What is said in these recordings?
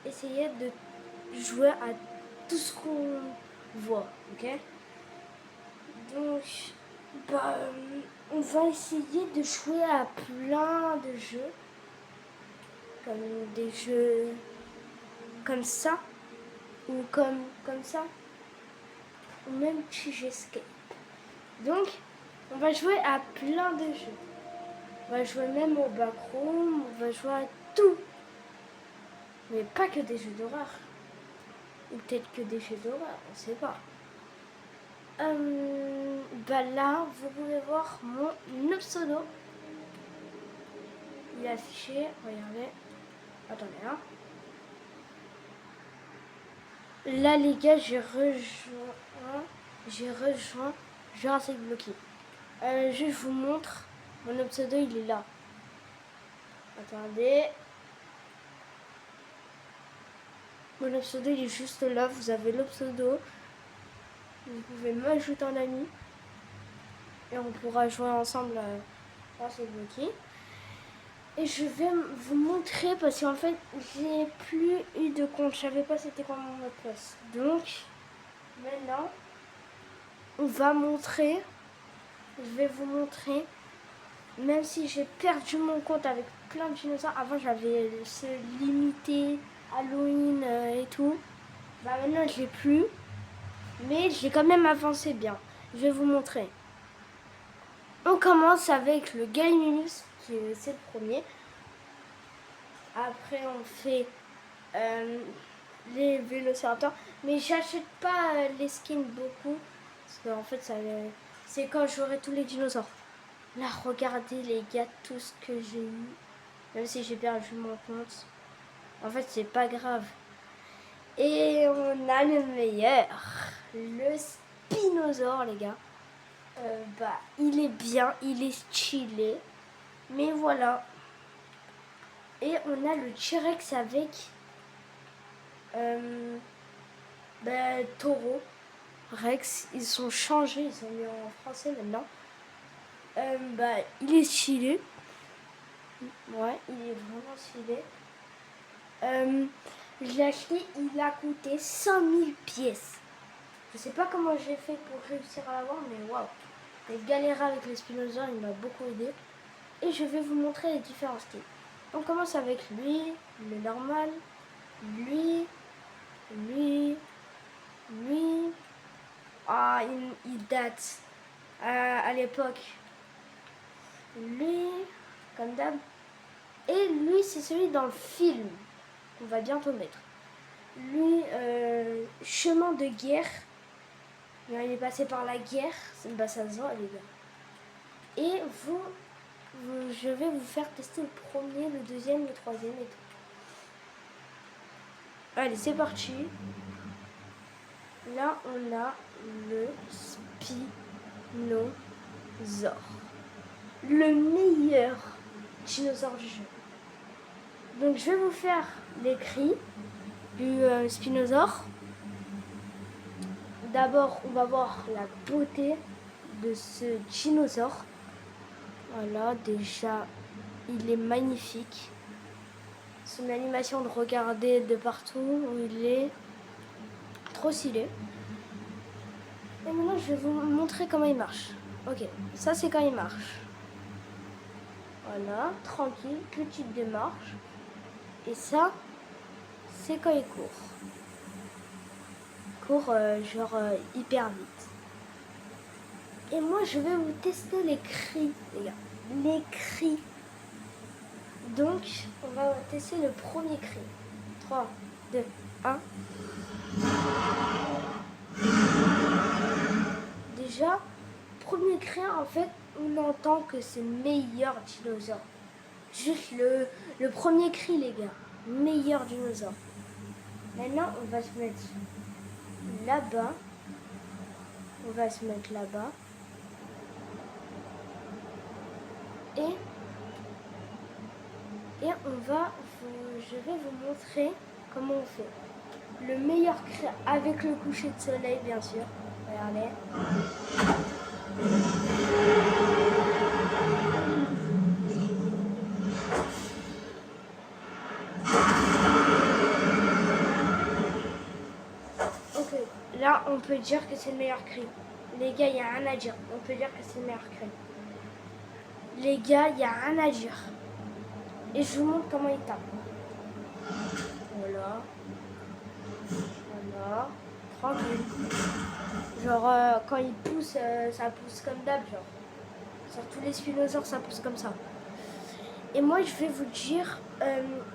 essayer de jouer à tout ce qu'on voit, ok? Donc, on va essayer de jouer à plein de jeux, comme des jeux comme ça, ou comme ça, ou même Chige Escape. Donc, on va jouer à plein de jeux. On va jouer même au backroom, on va jouer à tout. Mais pas que des jeux d'horreur. Ou peut-être que des jeux d'horreur, on sait pas. Là, vous pouvez voir mon pseudo. Il est affiché, regardez. Attendez, hein. Là, les gars, j'ai rejoint Jurassic Blocky. Je vous montre. Mon pseudo, il est là. Attendez. Mon pseudo, il est juste là. Vous avez le pseudo. Vous pouvez m'ajouter en ami. Et on pourra jouer ensemble Jurassic Blocky. Et je vais vous montrer parce qu'en fait, j'ai plus eu de compte. Je savais pas c'était quoi mon mot de passe. Donc, maintenant, on va montrer. Je vais vous montrer. Même si j'ai perdu mon compte avec plein de dinosaures. Avant, j'avais ce limité Halloween et tout. Maintenant, je l'ai plus. Mais j'ai quand même avancé bien. Je vais vous montrer. On commence avec le Gallimimus, c'est le premier. Après, on fait les vélociraptors. Mais j'achète pas les skins beaucoup. Parce qu'en fait, c'est quand j'aurai tous les dinosaures. Là, regardez les gars, tout ce que j'ai eu. Même si j'ai perdu mon compte. En fait, c'est pas grave. Et on a le meilleur. Le Spinosaure, les gars. Il est bien, il est stylé. Mais voilà. Et on a le T-Rex avec Taureau. Rex, ils sont changés, ils sont mis en français maintenant. Il est stylé. Ouais, il est vraiment stylé. Je l'ai acheté, il a coûté 100 000 pièces. Je sais pas comment j'ai fait pour réussir à l'avoir, mais waouh. J'ai galéré avec les Spinosaures, il m'a beaucoup aidé. Et je vais vous montrer les différents styles. On commence avec lui, le normal, lui. Ah, il date à l'époque. Lui, comme d'hab. Et lui, c'est celui dans le film qu'on va bientôt mettre. Lui, chemin de guerre. Il est passé par la guerre. Ça se voit, les gars. Et je vais vous faire tester le premier, le deuxième, le troisième et tout. Allez, c'est parti. Là, on a le Spinosaure. Le meilleur dinosaure du jeu. Donc, je vais vous faire les cris du Spinosaure. D'abord, on va voir la beauté de ce dinosaure. Voilà, déjà, il est magnifique. Son animation de regarder de partout où il est trop stylé. Et maintenant, je vais vous montrer comment il marche. Ok, ça c'est quand il marche. Voilà, tranquille, petite démarche. Et ça, c'est quand il court. Il court hyper vite. Et moi, je vais vous tester les cris, les gars. Les cris. Donc, on va tester le premier cri. 3, 2, 1. Déjà, premier cri, en fait, on entend que c'est le meilleur dinosaure. Juste le premier cri, les gars. Meilleur dinosaure. Maintenant, on va se mettre là-bas. On va se mettre là-bas. Et je vais vous montrer comment on fait. Le meilleur cri avec le coucher de soleil, bien sûr. Regardez. là, on peut dire que c'est le meilleur cri. Les gars, il n'y a rien à dire. On peut dire que c'est le meilleur cri. Les gars, il n'y a rien à dire. Et je vous montre comment il tape. Voilà. Voilà. Tranquille. Genre, quand il pousse, ça pousse comme d'hab, genre. Sur tous les spinosaures, ça pousse comme ça. Et moi, je vais vous dire,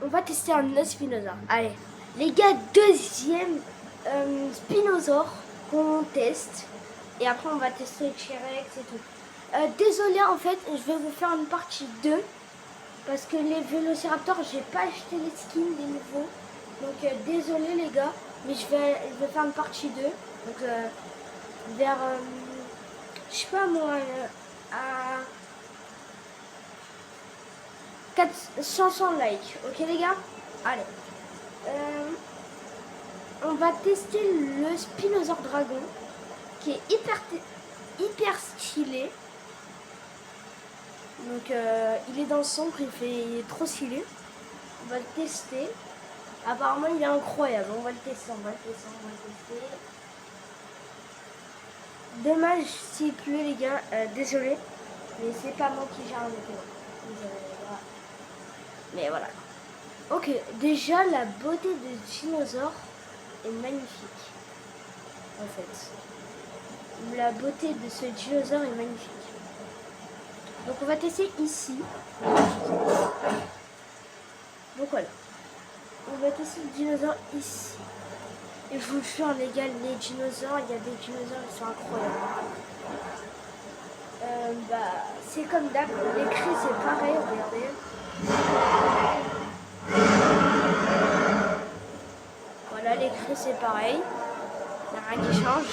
on va tester un autre spinosaure. Allez, les gars, deuxième spinosaure qu'on teste. Et après, on va tester le T-Rex et tout. Désolé, en fait, je vais vous faire une partie 2. Parce que les vélociraptors, j'ai pas acheté les skins des nouveaux. Donc, désolé les gars. Mais je vais faire une partie 2. Donc, vers, je sais pas moi, à 500 likes. Ok les gars? Allez. On va tester le Spinosaure Dragon. Qui est hyper stylé. Donc il est dans le centre, il est trop stylé. On va le tester. Apparemment il est incroyable. On va le tester, on va le tester. Dommage s'il pleut les gars, désolé. Mais c'est pas moi qui gère la météo. Mais voilà. Ok, déjà la beauté de dinosaure est magnifique. En fait. La beauté de ce dinosaure est magnifique. Donc on va tester ici. Donc voilà. On va tester le dinosaure ici. Et je vous jure les gars, les dinosaures, il y a des dinosaures qui sont incroyables. C'est comme d'hab, les cris c'est pareil, regardez. Voilà, les cris c'est pareil. Il n'y a rien qui change.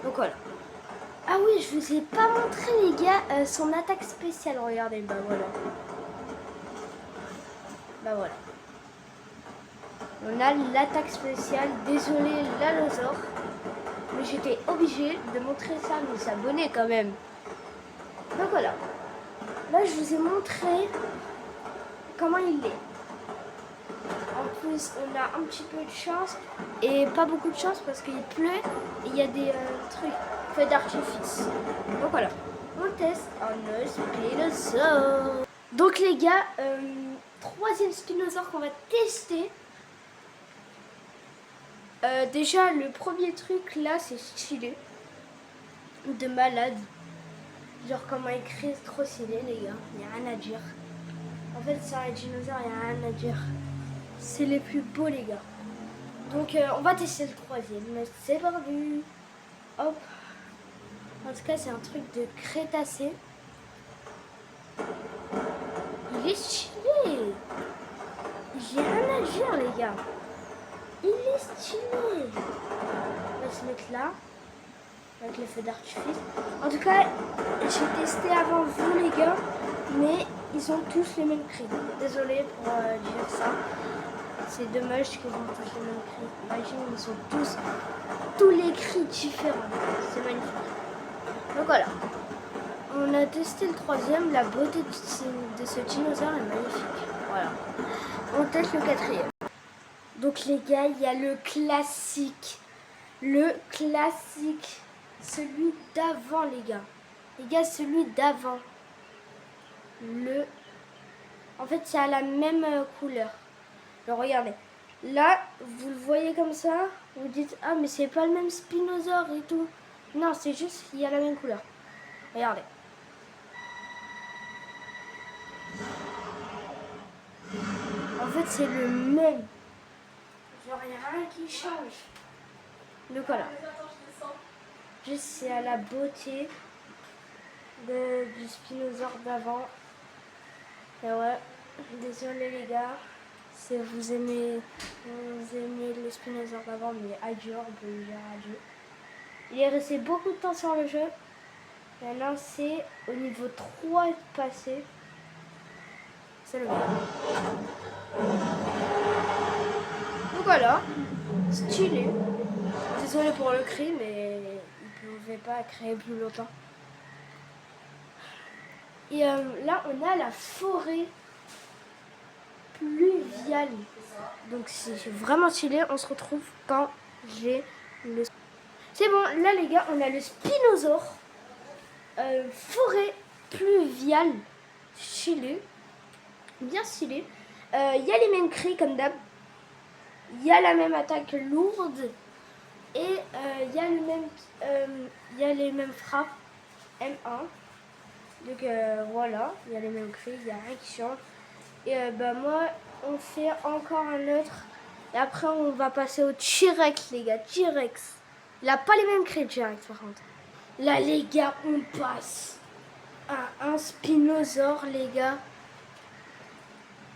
Donc voilà. Ah oui, je vous ai pas montré les gars son attaque spéciale. Regardez, bah voilà. Bah voilà. On a l'attaque spéciale. Désolé l'allosaure. Mais j'étais obligée de montrer ça à mes abonnés quand même. Donc voilà. Là je vous ai montré comment il est. En plus, on a un petit peu de chance et pas beaucoup de chance parce qu'il pleut et il y a des trucs faits d'artifice. Donc voilà, on teste un spinosaure. Donc les gars, troisième spinosaure qu'on va tester. Déjà, le premier truc là, c'est stylé. De malade. Genre comment écrire, c'est trop stylé les gars, il n'y a rien à dire. En fait, c'est un dinosaure, il n'y a rien à dire. C'est les plus beaux les gars. Donc on va tester le troisième. C'est parti. Hop. En tout cas c'est un truc de crétacé. Il est stylé. J'ai rien à dire les gars. Il est stylé. On va se mettre là. Avec les feux d'artifice. En tout cas j'ai testé avant vous les gars. Mais ils ont tous les mêmes cris. Désolé pour dire ça. C'est dommage qu'ils ont tous les mêmes cris. Imagine, ils sont tous les cris différents. C'est magnifique. Donc voilà. On a testé le troisième. La beauté de ce dinosaure est magnifique. Voilà. On teste le quatrième. Donc les gars, il y a le classique. Le classique. Celui d'avant les gars. Les gars, celui d'avant. En fait, c'est à la même couleur. Alors, regardez. Là, vous le voyez comme ça. Vous dites, ah, mais c'est pas le même spinosaure et tout. Non, c'est juste qu'il y a la même couleur. Regardez. En fait, c'est le même. Genre, il n'y a rien qui change. Donc, voilà. Juste, c'est à la beauté du spinosaure d'avant. Et ouais, désolé les gars, si vous aimez le spinosaure d'avant, mais adieu, on peut le dire adieu. Il est resté beaucoup de temps sur le jeu. Maintenant c'est au niveau 3 passé. C'est le meilleur. Donc voilà. stylé. Désolé pour le cri, mais il ne pouvait pas créer plus longtemps. Et là, on a la forêt pluviale. Donc c'est vraiment stylé. On se retrouve quand j'ai le... C'est bon, là les gars, on a le spinosaure. Forêt pluviale. Stylé. Bien stylé. Il y a les mêmes cris comme d'hab. Il y a la même attaque lourde. Et il y a les mêmes frappes M1. Donc voilà, il y a les mêmes cris, il n'y a rien qui change. Et moi, on fait encore un autre. Et après, on va passer au T-Rex, les gars. T-Rex. Il n'a pas les mêmes cris, le T-Rex, par contre. Là, les gars, on passe à un spinosaure, les gars.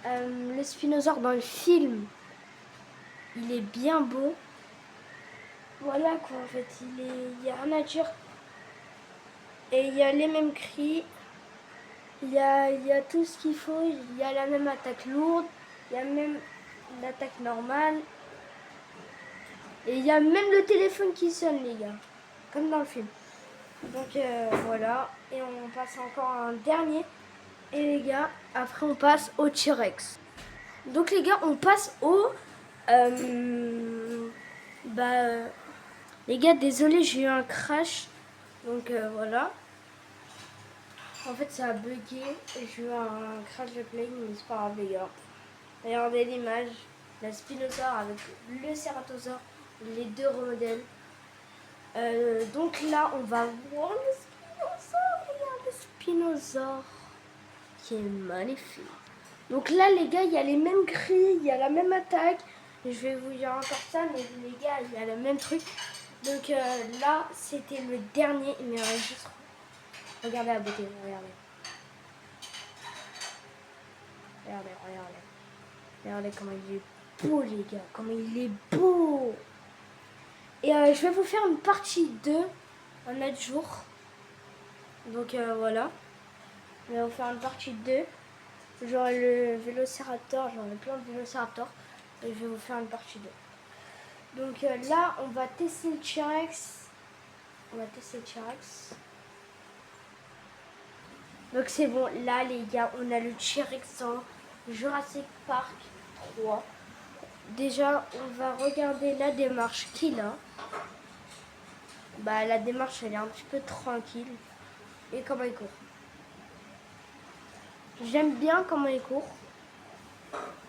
Le spinosaure dans le film, il est bien beau. Voilà quoi, en fait, il y a rien à dire. Et il y a les mêmes cris. Il y a tout ce qu'il faut. Il y a la même attaque lourde. Il y a même l'attaque normale. Et il y a même le téléphone qui sonne, les gars. Comme dans le film. Donc voilà. Et on passe encore à un dernier. Et les gars, après on passe au T-Rex. Donc les gars, on passe au... les gars, désolé, j'ai eu un crash. Donc voilà. En fait, ça a bugué. J'ai eu un crash de play, mais c'est pas grave, les gars. Regardez l'image. La spinosaure avec le cératosaure. Les deux remodèles. Donc là, on va voir le spinosaure. Regarde le spinosaure. Qui est magnifique. Donc là, les gars, il y a les mêmes cris. Il y a la même attaque. Je vais vous dire encore ça, mais les gars, il y a le même truc. Donc là, c'était le dernier. Il me reste juste... Regardez la beauté, regardez. Regardez comment il est beau, les gars. Comment il est beau. Et je vais vous faire une partie 2 un autre jour. Donc voilà. Je vais vous faire une partie 2. J'aurai le Vélociraptor, j'aurai plein de Vélociraptors. Et je vais vous faire une partie 2. Donc là, on va tester le T-Rex. Donc c'est bon, là les gars, on a le T-Rex en Jurassic Park 3. Déjà, on va regarder la démarche qu'il a. La démarche, elle est un petit peu tranquille. Et comment il court. J'aime bien comment il court.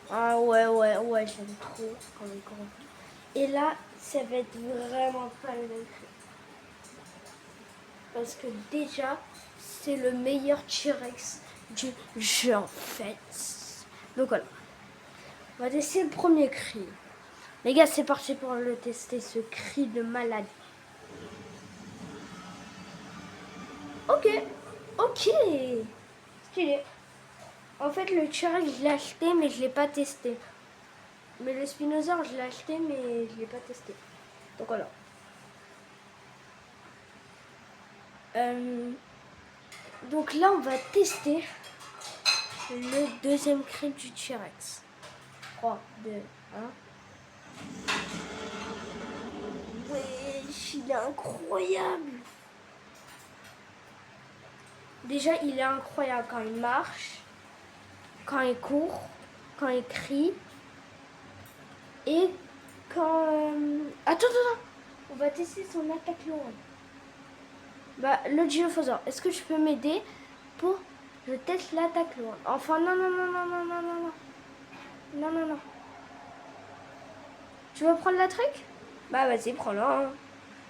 Ah ouais, j'aime trop comment il court. Et là, ça va être vraiment pas le même prix. Parce que déjà, c'est le meilleur T-Rex du jeu en fait. Donc voilà. On va tester le premier cri. Les gars, c'est parti pour le tester, ce cri de malade. Ok. Stylé. En fait, le T-Rex, je l'ai acheté, mais je l'ai pas testé. Mais le Spinosaure, je l'ai acheté, mais je l'ai pas testé. Donc voilà. Donc là, on va tester le deuxième cri du T-Rex. 3, 2, 1. Wesh, il est incroyable. Déjà, il est incroyable quand il marche, quand il court, quand il crie. Et quand... Attends. On va tester son attaque lourde. Le Gyraphosaure, est-ce que tu peux m'aider pour... Je teste l'attaque lourde. Enfin, non. Non. Tu veux prendre la truc? Vas-y, prends-la. Hein.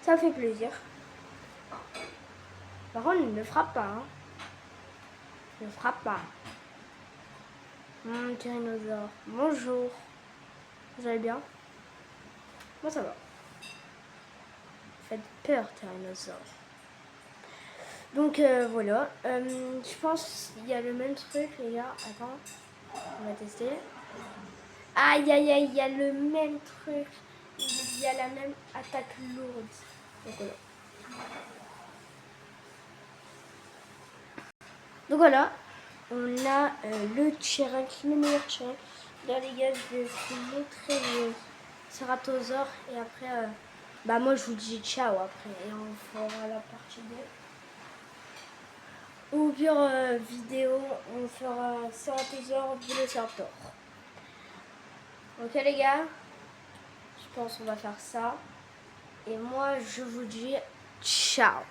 Ça fait plaisir. Par contre, ne frappe pas. Hein. Ne frappe pas. Tyrannosaure. Bonjour. Vous allez bien? Moi, ça va. Faites peur, Tyrannosaure. Donc, voilà. Je pense qu'il y a le même truc, les gars. Attends. On va tester. Aïe, il y a le même truc. Il y a la même attaque lourde. Donc voilà. On a le T-Rex, le meilleur T-Rex. Là, les gars, je vais vous montrer Ceratosaure. Et après, bah moi je vous dis ciao après. Et on fera la partie 2. Ou pire vidéo, on fera Ceratosaure, Velociraptor. Ok les gars, je pense qu'on va faire ça. Et moi je vous dis ciao.